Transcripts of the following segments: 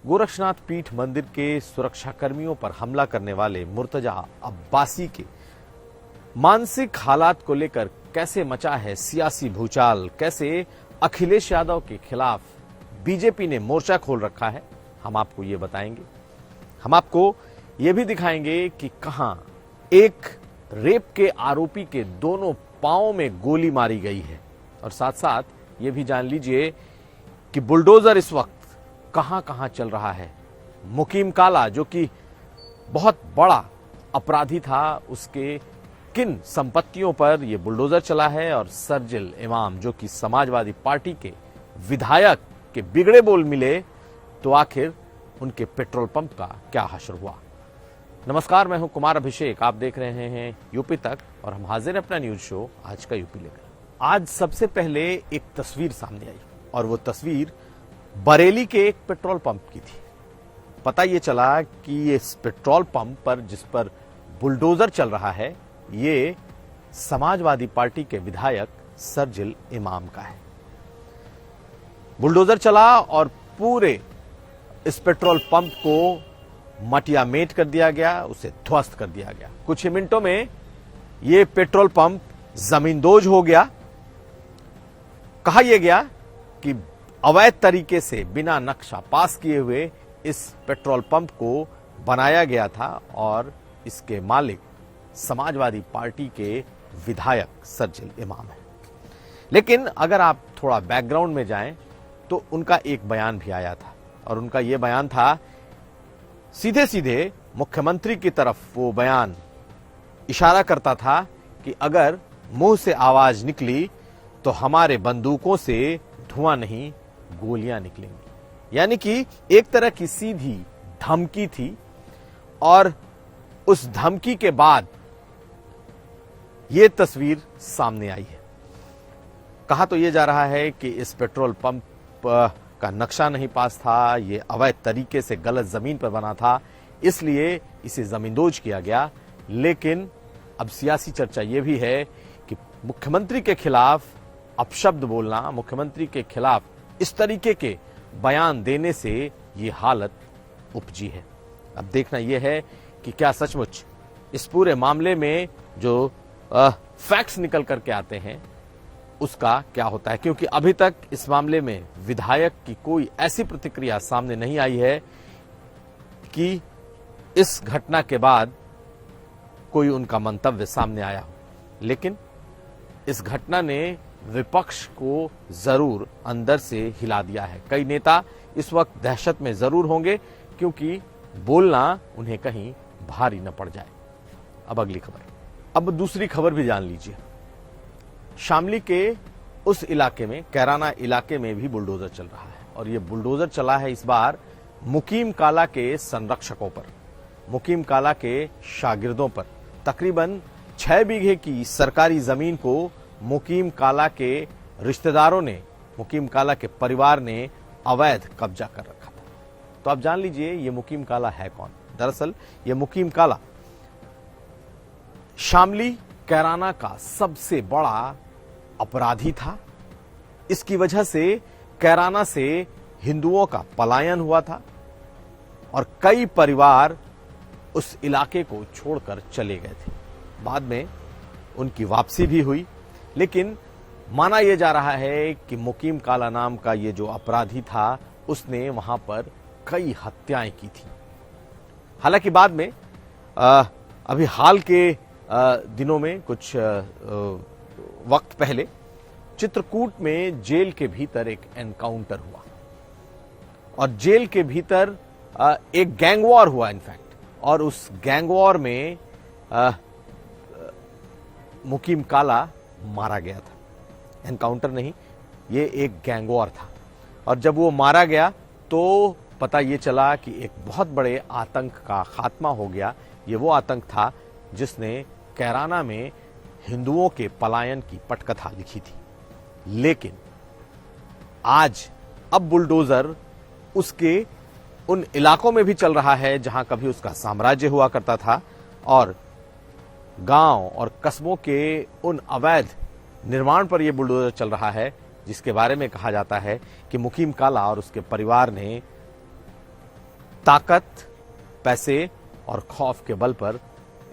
गोरक्षनाथ पीठ मंदिर के सुरक्षाकर्मियों पर हमला करने वाले मुर्तजा अब्बासी के मानसिक हालात को लेकर कैसे मचा है सियासी भूचाल, कैसे अखिलेश यादव के खिलाफ बीजेपी ने मोर्चा खोल रखा है, हम आपको ये बताएंगे। हम आपको ये भी दिखाएंगे कि कहां एक रेप के आरोपी के दोनों पांवों में गोली मारी गई है, और साथ साथ ये भी जान लीजिए कि बुलडोजर इस वक्त कहां कहां चल रहा है। मुकीम काला जो कि बहुत बड़ा अपराधी था, उसके किन संपत्तियों पर यह बुलडोजर चला है, और शरजील इमाम जो कि समाजवादी पार्टी के विधायक के बिगड़े बोल मिले तो आखिर उनके पेट्रोल पंप का क्या हश्र हुआ। नमस्कार, मैं हूं कुमार अभिषेक, आप देख रहे हैं यूपी तक और हम हाजिर हैं अपना न्यूज शो आज का यूपी लेकर। आज सबसे पहले एक तस्वीर सामने आई और वो तस्वीर बरेली के एक पेट्रोल पंप की थी। पता ये चला कि इस पेट्रोल पंप पर जिस पर बुलडोजर चल रहा है ये समाजवादी पार्टी के विधायक शरजील इमाम का है। बुलडोजर चला और पूरे इस पेट्रोल पंप को मटियामेट कर दिया गया, उसे ध्वस्त कर दिया गया। कुछ ही मिनटों में यह पेट्रोल पंप जमींदोज हो गया। कहा यह गया कि अवैध तरीके से बिना नक्शा पास किए हुए इस पेट्रोल पंप को बनाया गया था और इसके मालिक समाजवादी पार्टी के विधायक शरजील इमाम है। लेकिन अगर आप थोड़ा बैकग्राउंड में जाएं तो उनका एक बयान भी आया था और उनका यह बयान था, सीधे सीधे मुख्यमंत्री की तरफ वो बयान इशारा करता था कि अगर मुंह से आवाज निकली तो हमारे बंदूकों से धुआं नहीं गोलियां निकलेंगी। यानी कि एक तरह की सीधी धमकी थी और उस धमकी के बाद यह तस्वीर सामने आई है। कहा तो यह जा रहा है कि इस पेट्रोल पंप का नक्शा नहीं पास था, यह अवैध तरीके से गलत जमीन पर बना था, इसलिए इसे जमींदोज किया गया। लेकिन अब सियासी चर्चा यह भी है कि मुख्यमंत्री के खिलाफ अपशब्द बोलना, मुख्यमंत्री के खिलाफ इस तरीके के बयान देने से यह हालत उपजी है। अब देखना यह है कि क्या सचमुच इस पूरे मामले में जो फैक्ट्स निकल करके आते हैं उसका क्या होता है, क्योंकि अभी तक इस मामले में विधायक की कोई ऐसी प्रतिक्रिया सामने नहीं आई है कि इस घटना के बाद कोई उनका मंतव्य सामने आया हो। लेकिन इस घटना ने विपक्ष को जरूर अंदर से हिला दिया है। कई नेता इस वक्त दहशत में जरूर होंगे क्योंकि बोलना उन्हें कहीं भारी न पड़ जाए। अब अगली खबर, अब दूसरी खबर भी जान लीजिए। शामली के उस इलाके में, कैराना इलाके में भी बुलडोजर चल रहा है और यह बुलडोजर चला है इस बार मुकीम काला के संरक्षकों पर, मुकीम काला के शागिर्दों पर। तकरीबन 6 बीघे की सरकारी जमीन को मुकीम काला के रिश्तेदारों ने, मुकीम काला के परिवार ने अवैध कब्जा कर रखा था। तो आप जान लीजिए ये मुकीम काला है कौन। दरअसल ये मुकीम काला शामली कैराना का सबसे बड़ा अपराधी था। इसकी वजह से कैराना से हिंदुओं का पलायन हुआ था और कई परिवार उस इलाके को छोड़कर चले गए थे। बाद में उनकी वापसी भी हुई, लेकिन माना यह जा रहा है कि मुकीम काला नाम का ये जो अपराधी था उसने वहां पर कई हत्याएं की थी। हालांकि बाद में अभी हाल के दिनों में कुछ वक्त पहले चित्रकूट में जेल के भीतर एक एनकाउंटर हुआ और जेल के भीतर एक गैंग वॉर हुआ इनफैक्ट, और उस गैंग वॉर में मुकीम काला मारा गया था। एनकाउंटर नहीं, ये एक गैंग वॉर था और जब वो मारा गया तो पता ये चला कि एक बहुत बड़े आतंक का खात्मा हो गया। ये वो आतंक था जिसने कैराना में हिंदुओं के पलायन की पटकथा लिखी थी। लेकिन आज अब बुलडोजर उसके उन इलाकों में भी चल रहा है जहां कभी उसका साम्राज्य हुआ करता था और गांव और कस्बों के उन अवैध निर्माण पर यह बुलडोजर चल रहा है जिसके बारे में कहा जाता है कि मुकीम काला और उसके परिवार ने ताकत, पैसे और खौफ के बल पर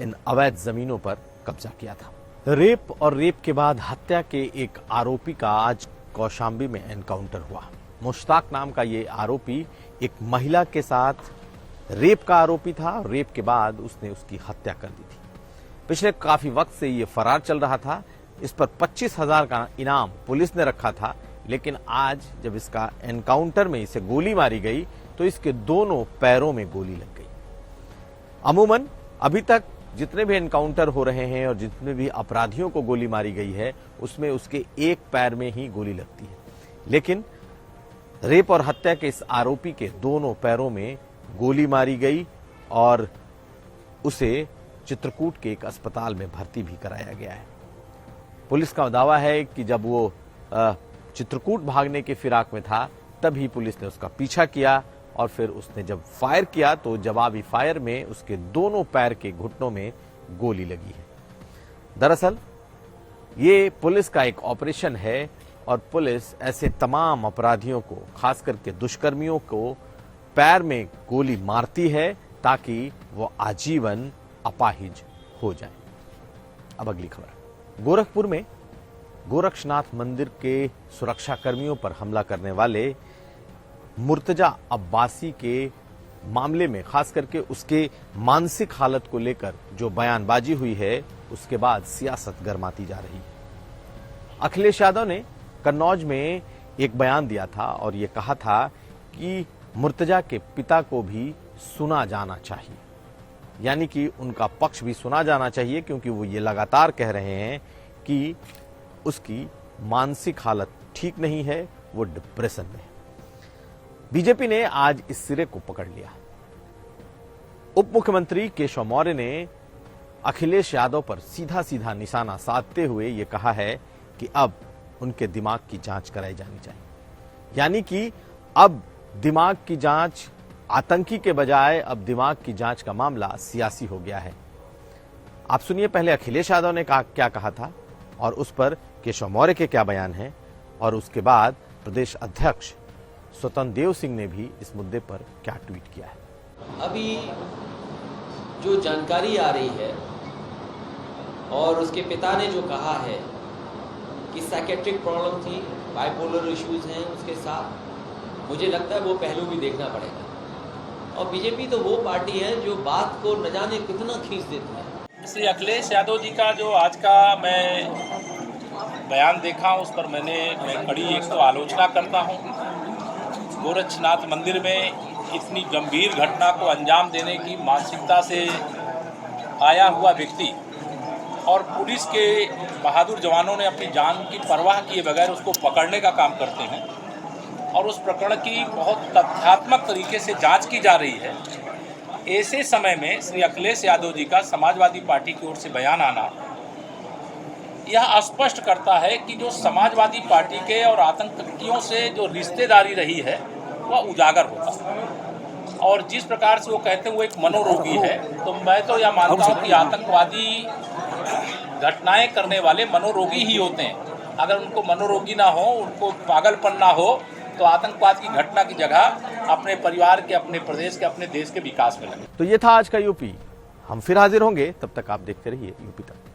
इन अवैध जमीनों पर कब्जा किया था। रेप और रेप के बाद हत्या के एक आरोपी का आज कौशाम्बी में एनकाउंटर हुआ। मुश्ताक नाम का ये आरोपी एक महिला के साथ रेप का आरोपी था और रेप के बाद उसने उसकी हत्या कर दी थी। पिछले काफी वक्त से ये फरार चल रहा था। इस पर 25,000 का इनाम पुलिस ने रखा था, लेकिन आज जब इसका एनकाउंटर में इसे गोली मारी गई तो इसके दोनों पैरों में गोली लग गई। अमूमन अभी तक जितने भी एनकाउंटर हो रहे हैं और जितने भी अपराधियों को गोली मारी गई है उसमें उसके एक पैर में ही गोली लगती है, लेकिन रेप और हत्या के इस आरोपी के दोनों पैरों में गोली मारी गई और उसे चित्रकूट के एक अस्पताल में भर्ती भी कराया गया है। पुलिस का दावा है कि जब वो चित्रकूट भागने के फिराक में था तभी पुलिस ने उसका पीछा किया और फिर उसने जब फायर किया तो जवाबी फायर में उसके दोनों पैर के घुटनों में गोली लगी है। दरअसल ये पुलिस का एक ऑपरेशन है और पुलिस ऐसे तमाम अपराधियों को, खास करके दुष्कर्मियों को पैर में गोली मारती है ताकि वो आजीवन अपाहिज हो जाए। अब अगली खबर। गोरखपुर में गोरक्षनाथ मंदिर के सुरक्षा कर्मियों पर हमला करने वाले मुर्तजा अब्बासी के मामले में खास करके उसके मानसिक हालत को लेकर जो बयानबाजी हुई है उसके बाद सियासत गरमाती जा रही है। अखिलेश यादव ने कन्नौज में एक बयान दिया था और ये कहा था कि मुर्तजा के पिता को भी सुना जाना चाहिए, यानी कि उनका पक्ष भी सुना जाना चाहिए, क्योंकि वो ये लगातार कह रहे हैं कि उसकी मानसिक हालत ठीक नहीं है, वो डिप्रेशन में है। बीजेपी ने आज इस सिरे को पकड़ लिया। उप मुख्यमंत्री केशव मौर्य ने अखिलेश यादव पर सीधा सीधा निशाना साधते हुए ये कहा है कि अब उनके दिमाग की जांच कराई जानी चाहिए, यानी कि अब दिमाग की जांच आतंकी के बजाय अब दिमाग की जांच का मामला सियासी हो गया है। आप सुनिए पहले अखिलेश यादव ने क्या कहा था और उस पर केशव मौर्य के क्या बयान हैं, और उसके बाद प्रदेश अध्यक्ष स्वतंत्र देव सिंह ने भी इस मुद्दे पर क्या ट्वीट किया है। अभी जो जानकारी आ रही है और उसके पिता ने जो कहा है कि साइकेट्रिक प्रॉब्लम थी, बाइपोलर इश्यूज हैं उसके साथ, मुझे लगता है वो पहलू भी देखना पड़ेगा। और बीजेपी तो वो पार्टी है जो बात को न जाने कितना खींच देती है। श्री अखिलेश यादव जी का जो आज का मैं बयान देखा उस पर मैं कड़ी एक तो आलोचना करता हूँ। गोरक्षनाथ मंदिर में इतनी गंभीर घटना को अंजाम देने की मानसिकता से आया हुआ व्यक्ति और पुलिस के बहादुर जवानों ने अपनी जान की परवाह किए बगैर उसको पकड़ने का काम करते हैं और उस प्रकरण की बहुत तथ्यात्मक तरीके से जांच की जा रही है। ऐसे समय में श्री अखिलेश यादव जी का समाजवादी पार्टी की ओर से बयान आना यह स्पष्ट करता है कि जो समाजवादी पार्टी के और आतंकियों से जो रिश्तेदारी रही है वह उजागर होता। और जिस प्रकार से वो कहते हैं वो एक मनोरोगी है, तो मैं तो यह मानता हूँ कि आतंकवादी घटनाएं करने वाले मनोरोगी ही होते हैं। अगर उनको मनोरोगी ना हो, उनको पागलपन ना हो, तो आतंकवाद की घटना की जगह अपने परिवार के, अपने प्रदेश के, अपने देश के विकास में लगे। तो ये था आज का यूपी। हम फिर हाजिर होंगे, तब तक आप देखते रहिए यूपी तक।